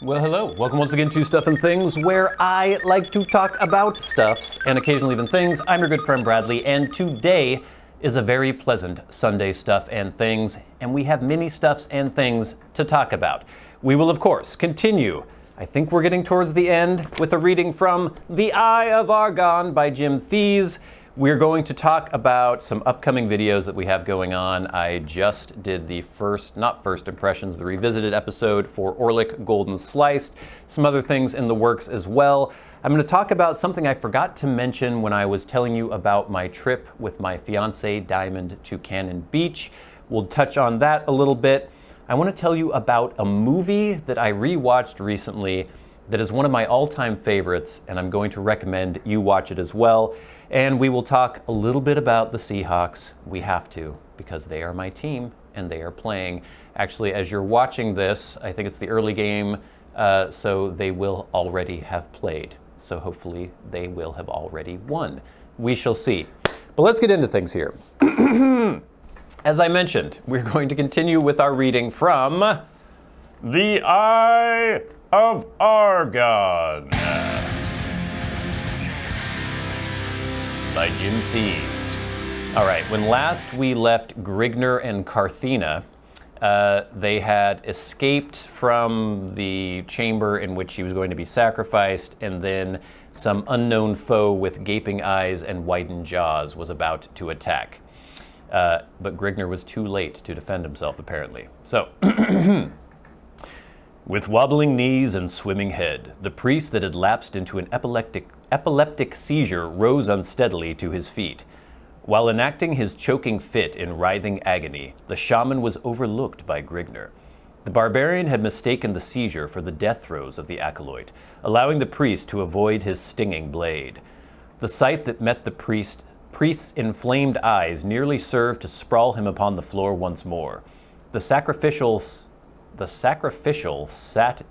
Well, hello. Welcome once again to Stuff and Things, where I like to talk about stuffs and occasionally even things. I'm your good friend Bradley, and today is a very pleasant Sunday Stuff and Things, and we have many stuffs and things to talk about. We will, of course, continue. I think we're getting towards the end with a reading from The Eye of Argon by Jim Theis. We're going to talk about some upcoming videos that we have going on. I just did the not first impressions, the revisited episode for Orlik Golden Sliced, some other things in the works as well. I'm going to talk about something I forgot to mention when I was telling you about my trip with my fiance Diamond to Cannon Beach. We'll touch on that a little bit. I want to tell you about a movie that I rewatched recently that is one of my all-time favorites, and I'm going to recommend you watch it as well. And we will talk a little bit about the Seahawks. We have to, because they are my team and they are playing. Actually, as you're watching this, I think it's the early game, so they will already have played. So hopefully they will have already won. We shall see. But let's get into things here. As I mentioned, we're going to continue with our reading from The Eye of Argon by Jim Theis. All right, when last we left Grigner and Carthena, they had escaped from the chamber in which he was going to be sacrificed, and then some unknown foe with gaping eyes and widened jaws was about to attack. But Grigner was too late to defend himself, apparently. So, with wobbling knees and swimming head, the priest that had lapsed into an epileptic seizure rose unsteadily to his feet. While enacting his choking fit in writhing agony, the shaman was overlooked by Grigner. The barbarian had mistaken the seizure for the death throes of the acolyte, allowing the priest to avoid his stinging blade. The sight that met the priest's inflamed eyes nearly served to sprawl him upon the floor once more. The sacrificial sat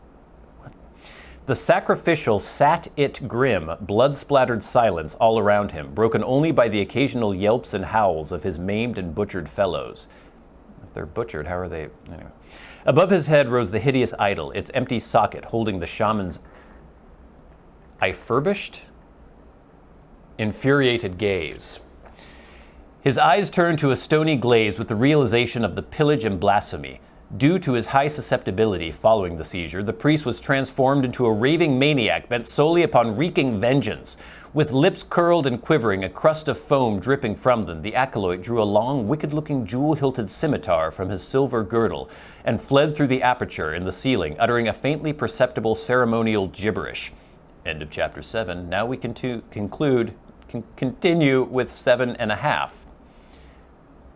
it grim, blood-splattered silence all around him, broken only by the occasional yelps and howls of his maimed and butchered fellows. If they're butchered, how are they? Anyway. Above his head rose the hideous idol, its empty socket holding the shaman's infuriated gaze. His eyes turned to a stony glaze with the realization of the pillage and blasphemy. Due to his high susceptibility following the seizure, the priest was transformed into a raving maniac bent solely upon wreaking vengeance. With lips curled and quivering, a crust of foam dripping from them, the acolyte drew a long, wicked-looking jewel-hilted scimitar from his silver girdle and fled through the aperture in the ceiling, uttering a faintly perceptible ceremonial gibberish. End of chapter 7. Now we can continue with 7.5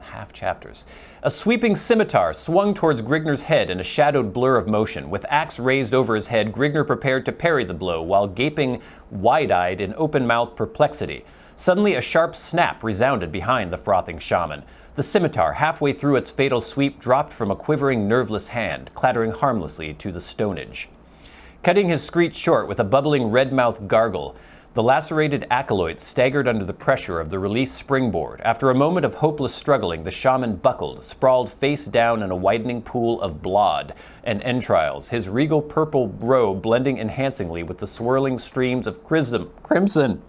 half chapters. A sweeping scimitar swung towards Grigner's head in a shadowed blur of motion. With axe raised over his head, Grigner prepared to parry the blow while gaping wide-eyed in open-mouthed perplexity. Suddenly a sharp snap resounded behind the frothing shaman. The scimitar, halfway through its fatal sweep, dropped from a quivering, nerveless hand, clattering harmlessly to the stonage. Cutting his screech short with a bubbling red-mouthed gargle, the lacerated acolyte staggered under the pressure of the released springboard. After a moment of hopeless struggling, the shaman buckled, sprawled face down in a widening pool of blood and entrails, his regal purple robe blending enhancingly with the swirling streams of crimson.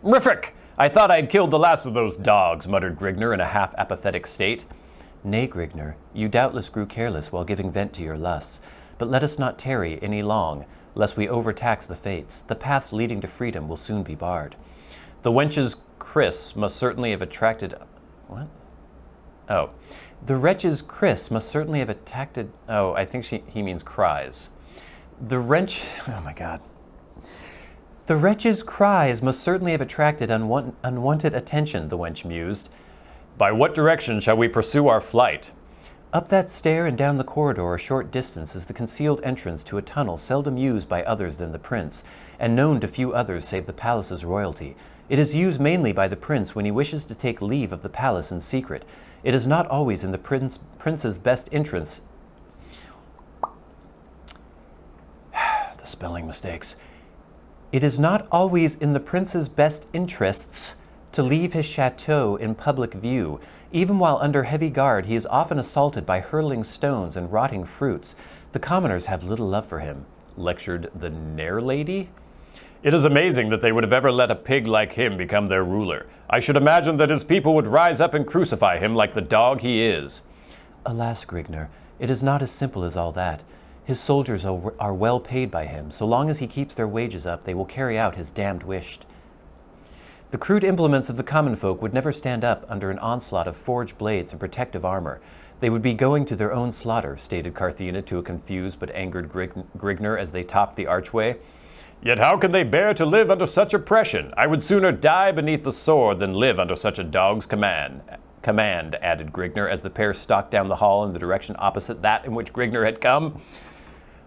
"Riffic! I thought I'd killed the last of those dogs," muttered Grigner in a half-apathetic state. "Nay, Grigner, you doubtless grew careless while giving vent to your lusts, but let us not tarry any long, lest we overtax the fates. The paths leading to freedom will soon be barred." The wench's kriss must certainly have attracted... What? Oh. The wretch's kriss must certainly have attracted... Oh, I think he means cries. The wretch... Oh, my God. The wretch's cries must certainly have attracted unwanted attention, the wench mused. "By what direction shall we pursue our flight?" "Up that stair and down the corridor a short distance is the concealed entrance to a tunnel seldom used by others than the prince, and known to few others save the palace's royalty. It is used mainly by the prince when he wishes to take leave of the palace in secret. It is not always in the prince's best interest..." The spelling mistakes. "It is not always in the prince's best interests to leave his chateau in public view. Even while under heavy guard, he is often assaulted by hurling stones and rotting fruits. The commoners have little love for him, lectured the Nair lady. It is amazing that they would have ever let a pig like him become their ruler. I should imagine that his people would rise up and crucify him like the dog he is. Alas, Grignr, it is not as simple as all that. His soldiers are well paid by him. So long as he keeps their wages up, they will carry out his damned wish. The crude implements of the common folk would never stand up under an onslaught of forged blades and protective armor. They would be going to their own slaughter, stated Carthena to a confused but angered Grignr as they topped the archway. Yet how can they bear to live under such oppression? I would sooner die beneath the sword than live under such a dog's command, added Grignr as the pair stalked down the hall in the direction opposite that in which Grignr had come.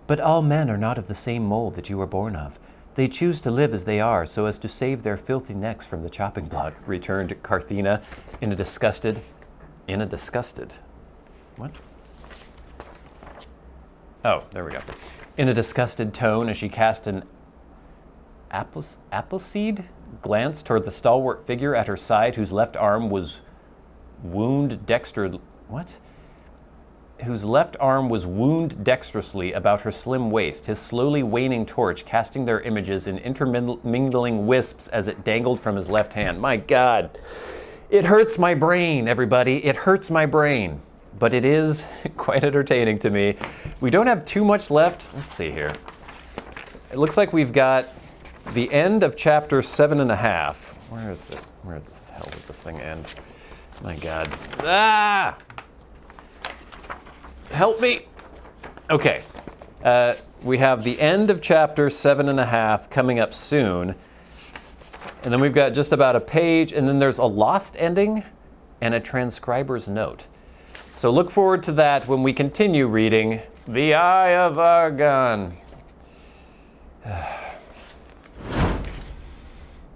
But all men are not of the same mold that you were born of. They choose to live as they are so as to save their filthy necks from the chopping block, returned Carthena in a disgusted... What? Oh, there we go. In a disgusted tone as she cast an appleseed glance toward the stalwart figure at her side whose left arm was wound dexterously about her slim waist, his slowly waning torch casting their images in intermingling wisps as it dangled from his left hand. My God, it hurts my brain, everybody. It hurts my brain. But it is quite entertaining to me. We don't have too much left. Let's see here. It looks like we've got the end of chapter 7.5. Where the hell does this thing end? My God. Ah! Help me. Okay. We have the end of chapter 7.5 coming up soon. And then we've got just about a page, and then there's a lost ending and a transcriber's note. So look forward to that when we continue reading The Eye of Argon.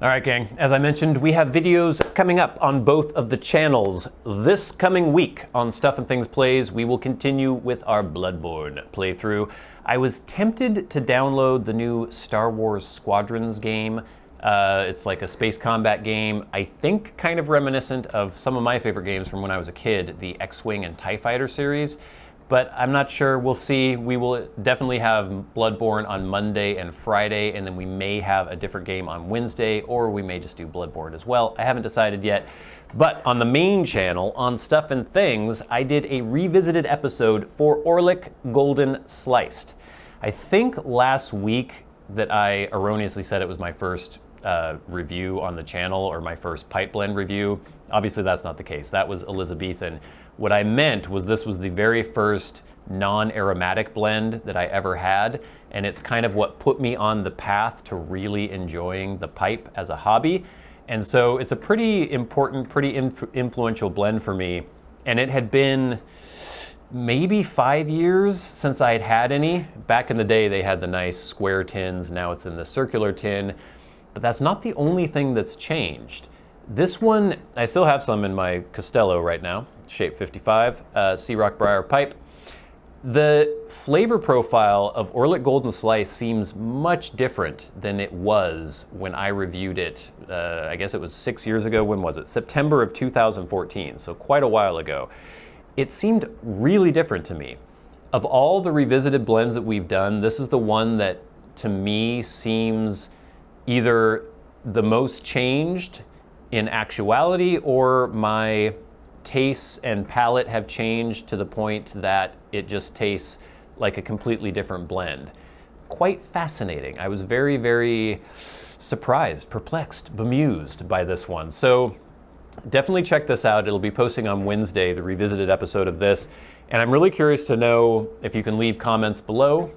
All right, gang. As I mentioned, we have videos coming up on both of the channels. This coming week on Stuff and Things Plays, we will continue with our Bloodborne playthrough. I was tempted to download the new Star Wars Squadrons game. It's like a space combat game, I think kind of reminiscent of some of my favorite games from when I was a kid, the X-Wing and TIE Fighter series. But I'm not sure. We'll see. We will definitely have Bloodborne on Monday and Friday, and then we may have a different game on Wednesday, or we may just do Bloodborne as well. I haven't decided yet. But on the main channel, on Stuff and Things, I did a revisited episode for Orlik Golden Sliced. I think last week that I erroneously said it was my first review on the channel, or my first pipe blend review. Obviously that's not the case. That was Elizabethan. What I meant was this was the very first non-aromatic blend that I ever had, and it's kind of what put me on the path to really enjoying the pipe as a hobby. And so it's a pretty important, pretty influential blend for me, and it had been maybe 5 years since I had had any. Back in the day they had the nice square tins, now it's in the circular tin. But that's not the only thing that's changed. This one, I still have some in my Costello right now, shape 55, Sea Rock Briar pipe. The flavor profile of Orlik Golden Slice seems much different than it was when I reviewed it. I guess it was 6 years ago. When was it? September of 2014, so quite a while ago. It seemed really different to me. Of all the revisited blends that we've done, this is the one that to me seems either the most changed in actuality, or my tastes and palate have changed to the point that it just tastes like a completely different blend. Quite fascinating. I was very, very surprised, perplexed, bemused by this one. So definitely check this out. It'll be posting on Wednesday, the revisited episode of this. And I'm really curious to know if you can leave comments below,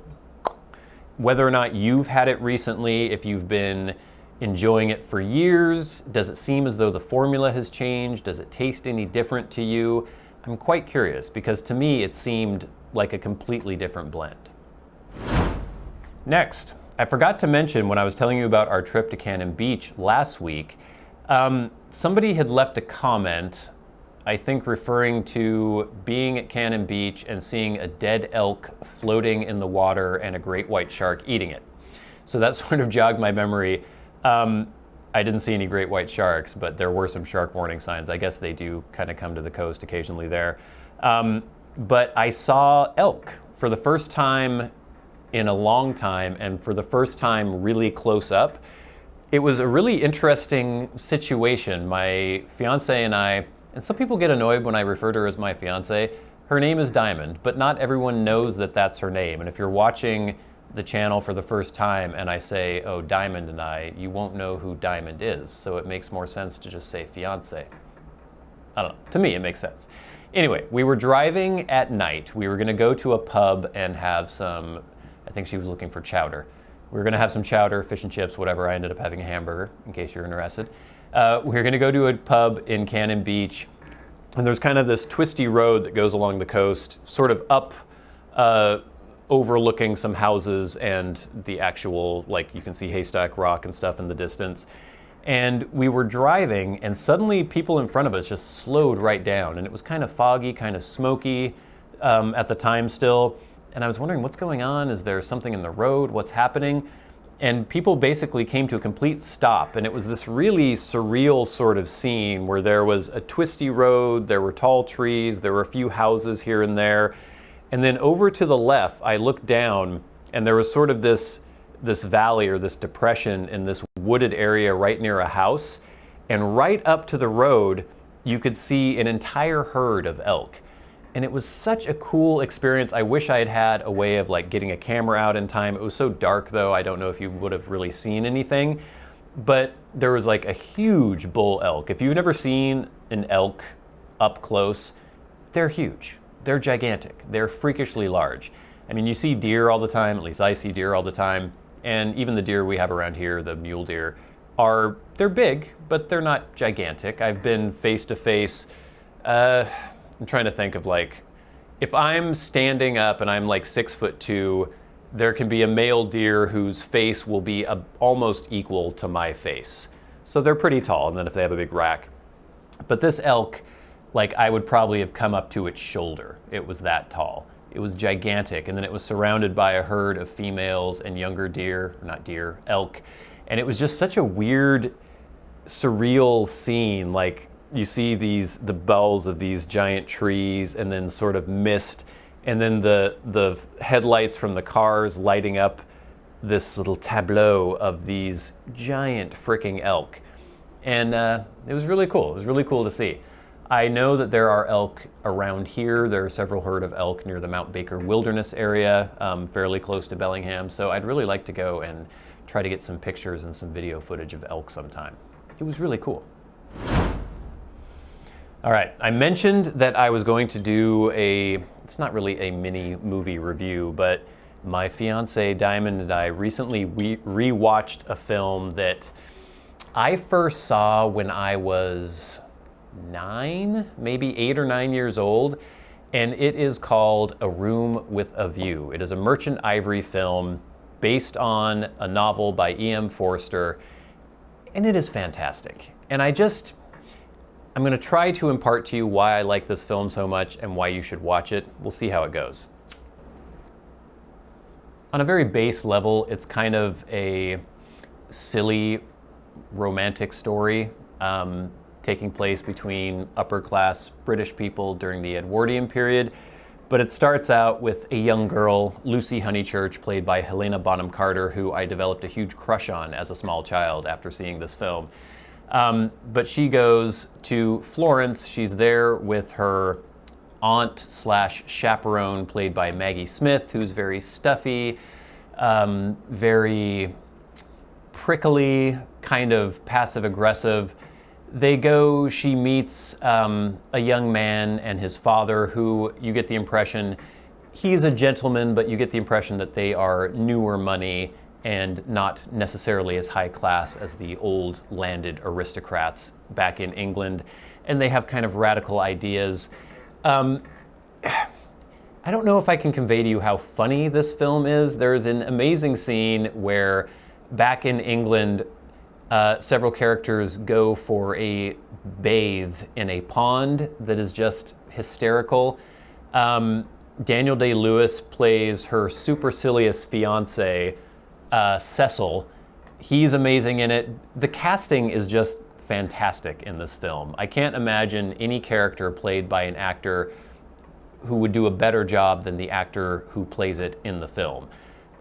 whether or not you've had it recently, if you've been enjoying it for years. Does it seem as though the formula has changed? Does it taste any different to you? I'm quite curious, because to me it seemed like a completely different blend. Next, I forgot to mention when I was telling you about our trip to Cannon Beach last week, somebody had left a comment, I think referring to being at Cannon Beach and seeing a dead elk floating in the water and a great white shark eating it. So that sort of jogged my memory. I didn't see any great white sharks, but there were some shark warning signs. I guess they do kind of come to the coast occasionally there. But I saw elk for the first time in a long time, and for the first time really close up. It was a really interesting situation. My fiance and I, and some people get annoyed when I refer to her as my fiance, her name is Diamond, but not everyone knows that that's her name. And if you're watching the channel for the first time and I say, oh, Diamond and I, you won't know who Diamond is. So it makes more sense to just say fiance. I don't know, to me it makes sense. Anyway, we were driving at night. We were gonna go to a pub and have some, I think she was looking for chowder. We were gonna have some chowder, fish and chips, whatever. I ended up having a hamburger, in case you're interested. We were gonna go to a pub in Cannon Beach, and there's kind of this twisty road that goes along the coast, sort of up, overlooking some houses and the actual, like, you can see Haystack Rock and stuff in the distance. And we were driving, and suddenly people in front of us just slowed right down, and it was kind of foggy, kind of smoky at the time still. And I was wondering, what's going on? Is there something in the road? What's happening? And people basically came to a complete stop, and it was this really surreal sort of scene where there was a twisty road, there were tall trees, there were a few houses here and there, and then over to the left, I looked down, and there was sort of this valley or this depression in this wooded area right near a house, and right up to the road, you could see an entire herd of elk. And it was such a cool experience. I wish I had had a way of like getting a camera out in time. It was so dark though, I don't know if you would have really seen anything. But there was like a huge bull elk. If you've never seen an elk up close, they're huge. They're gigantic. They're freakishly large. I mean, you see deer all the time, at least I see deer all the time. And even the deer we have around here, the mule deer, they're big, but they're not gigantic. I've been face to face, I'm trying to think of like, if I'm standing up and I'm like 6'2", there can be a male deer whose face will be almost equal to my face. So they're pretty tall, and then if they have a big rack. But this elk, like I would probably have come up to its shoulder. It was that tall. It was gigantic, and then it was surrounded by a herd of females and younger deer, not deer, elk. And it was just such a weird, surreal scene. Like, you see the boughs of these giant trees and then sort of mist, and then the headlights from the cars lighting up this little tableau of these giant freaking elk. And it was really cool. It was really cool to see. I know that there are elk around here. There are several herd of elk near the Mount Baker Wilderness area, fairly close to Bellingham. So I'd really like to go and try to get some pictures and some video footage of elk sometime. It was really cool. All right, I mentioned that I was going to do it's not really a mini movie review, but my fiance Diamond and I recently rewatched a film that I first saw when I was 9, maybe 8 or 9 years old, and it is called A Room with a View. It is a Merchant Ivory film based on a novel by E.M. Forster, and it is fantastic. And I'm going to try to impart to you why I like this film so much and why you should watch it. We'll see how it goes. On a very base level, it's kind of a silly romantic story taking place between upper-class British people during the Edwardian period. But it starts out with a young girl, Lucy Honeychurch, played by Helena Bonham Carter, who I developed a huge crush on as a small child after seeing this film. But she goes to Florence. She's there with her aunt/chaperone, played by Maggie Smith, who's very stuffy, very prickly, kind of passive-aggressive. She meets a young man and his father, who you get the impression, he's a gentleman, but you get the impression that they are newer money and not necessarily as high class as the old landed aristocrats back in England. And they have kind of radical ideas. I don't know if I can convey to you how funny this film is. There's an amazing scene where back in England, several characters go for a bathe in a pond that is just hysterical. Daniel Day-Lewis plays her supercilious fiance, Cecil. He's amazing in it. The casting is just fantastic in this film. I can't imagine any character played by an actor who would do a better job than the actor who plays it in the film.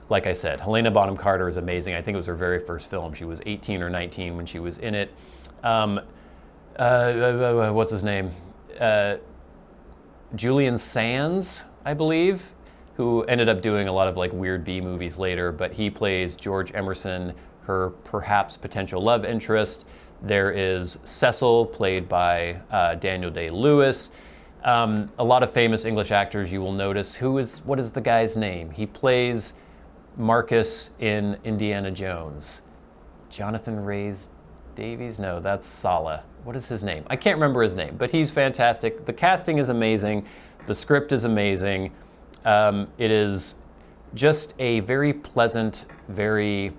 Like I said, Helena Bonham Carter is amazing. I think it was her very first film. She was 18 or 19 when she was in it. What's his name? Julian Sands, I believe, who ended up doing a lot of like weird B movies later, but he plays George Emerson, her perhaps potential love interest. There is Cecil, played by Daniel Day-Lewis. A lot of famous English actors you will notice. What is the guy's name? He plays Marcus in Indiana Jones. Jonathan Rhys Davies? No, that's Sala. What is his name? I can't remember his name, but he's fantastic. The casting is amazing. The script is amazing. It is just a very pleasant, very,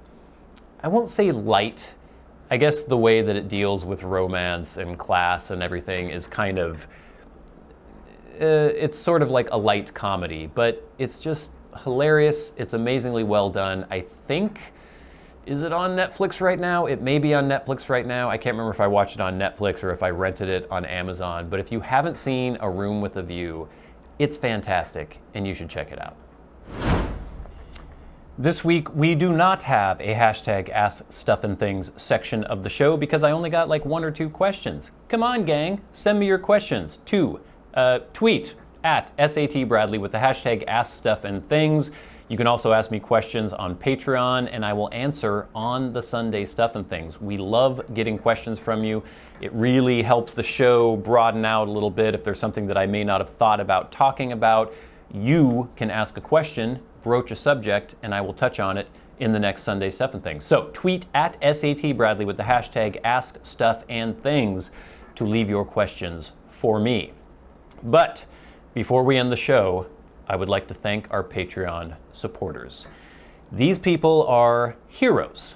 I won't say light. I guess the way that it deals with romance and class and everything is kind of, it's sort of like a light comedy, but it's just hilarious. It's amazingly well done. I think, is it on Netflix right now? It may be on Netflix right now. I can't remember if I watched it on Netflix or if I rented it on Amazon, but if you haven't seen A Room with a View, it's fantastic and you should check it out. This week, we do not have a hashtag Ask Stuff and Things section of the show because I only got like 1 or 2 questions. Come on, gang, send me your questions to tweet at SAT Bradley with the hashtag AskStuffandThings. You can also ask me questions on Patreon, and I will answer on the Sunday Stuff and Things. We love getting questions from you. It really helps the show broaden out a little bit. If there's something that I may not have thought about talking about, you can ask a question, broach a subject, and I will touch on it in the next Sunday Stuff and Things. So tweet at SAT Bradley with the hashtag AskStuffandThings to leave your questions for me. But before we end the show, I would like to thank our Patreon supporters. These people are heroes.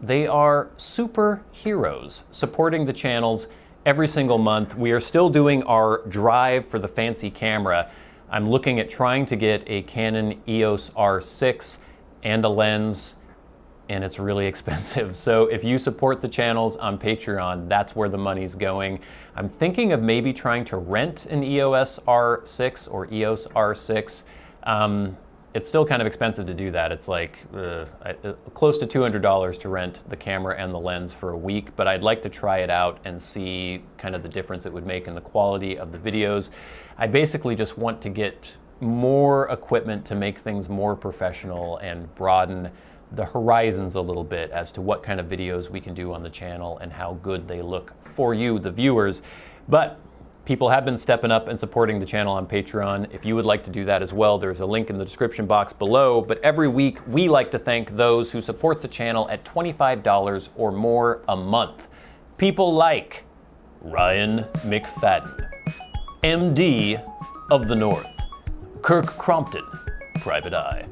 They are superheroes supporting the channels every single month. We are still doing our drive for the fancy camera. I'm looking at trying to get a Canon EOS R6 and a lens, and it's really expensive. So if you support the channels on Patreon, that's where the money's going. I'm thinking of maybe trying to rent an EOS R6 or EOS R6. It's still kind of expensive to do that. It's like close to $200 to rent the camera and the lens for a week, but I'd like to try it out and see kind of the difference it would make in the quality of the videos. I basically just want to get more equipment to make things more professional and broaden the horizons a little bit as to what kind of videos we can do on the channel and how good they look for you, the viewers. But people have been stepping up and supporting the channel on Patreon. If you would like to do that as well, there's a link in the description box below. But every week, we like to thank those who support the channel at $25 or more a month. People like Ryan McFadin, MDoftheNorth, Kirk Crompton, Private Eye,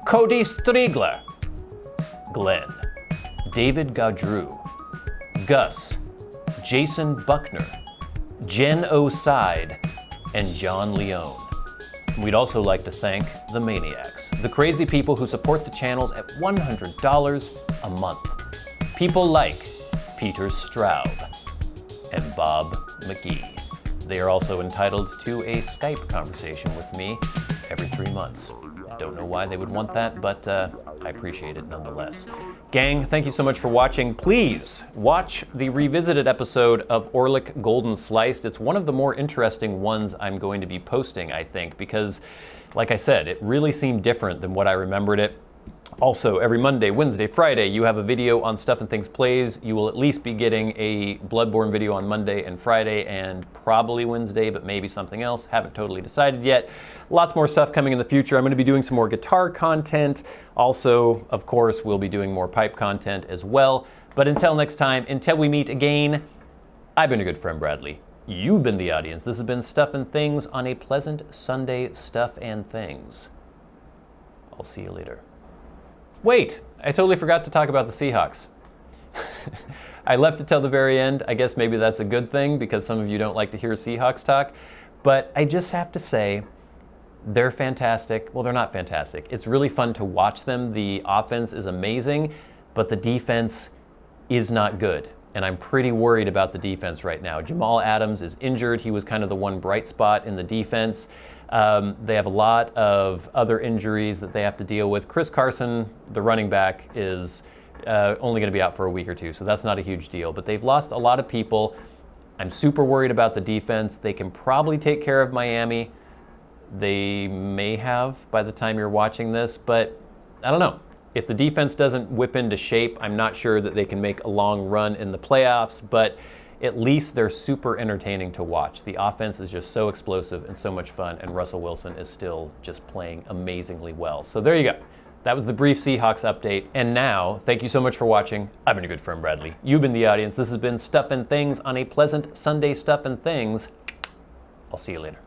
Cody Striegler, Glenn, David Gaudreau, Gus, Jason Buckner, Jen O'Side, and John Leone. We'd also like to thank the Maniacs, the crazy people who support the channels at $100 a month. People like Peter Straub and Bob Magee. They are also entitled to a Skype conversation with me every 3 months. Don't know why they would want that, but I appreciate it nonetheless. Gang, thank you so much for watching. Please watch the revisited episode of Orlik Golden Sliced. It's one of the more interesting ones I'm going to be posting, I think, because, like I said, it really seemed different than what I remembered it. Also, every Monday, Wednesday, Friday, you have a video on Stuff and Things Plays. You will at least be getting a Bloodborne video on Monday and Friday, and probably Wednesday, but maybe something else. Haven't totally decided yet. Lots more stuff coming in the future. I'm going to be doing some more guitar content. Also, of course, we'll be doing more pipe content as well. But until next time, until we meet again, I've been a good friend, Bradley. You've been the audience. This has been Stuff and Things on a pleasant Sunday Stuff and Things. I'll see you later. Wait, I totally forgot to talk about the Seahawks. I left it till the very end. I guess maybe that's a good thing because some of you don't like to hear Seahawks talk. But I just have to say, they're fantastic. Well, they're not fantastic. It's really fun to watch them. The offense is amazing, but the defense is not good. And I'm pretty worried about the defense right now. Jamal Adams is injured. He was kind of the one bright spot in the defense. They have a lot of other injuries that they have to deal with. Chris Carson, the running back, is only going to be out for a week or two, so that's not a huge deal. But they've lost a lot of people. I'm super worried about the defense. They can probably take care of Miami. They may have by the time you're watching this, but I don't know. If the defense doesn't whip into shape, I'm not sure that they can make a long run in the playoffs, but at least they're super entertaining to watch. The offense is just so explosive and so much fun, and Russell Wilson is still just playing amazingly well. So there you go. That was the brief Seahawks update. And now, thank you so much for watching. I've been your good friend Bradley. You've been the audience. This has been Stuff and Things on a pleasant Sunday Stuff and Things. I'll see you later.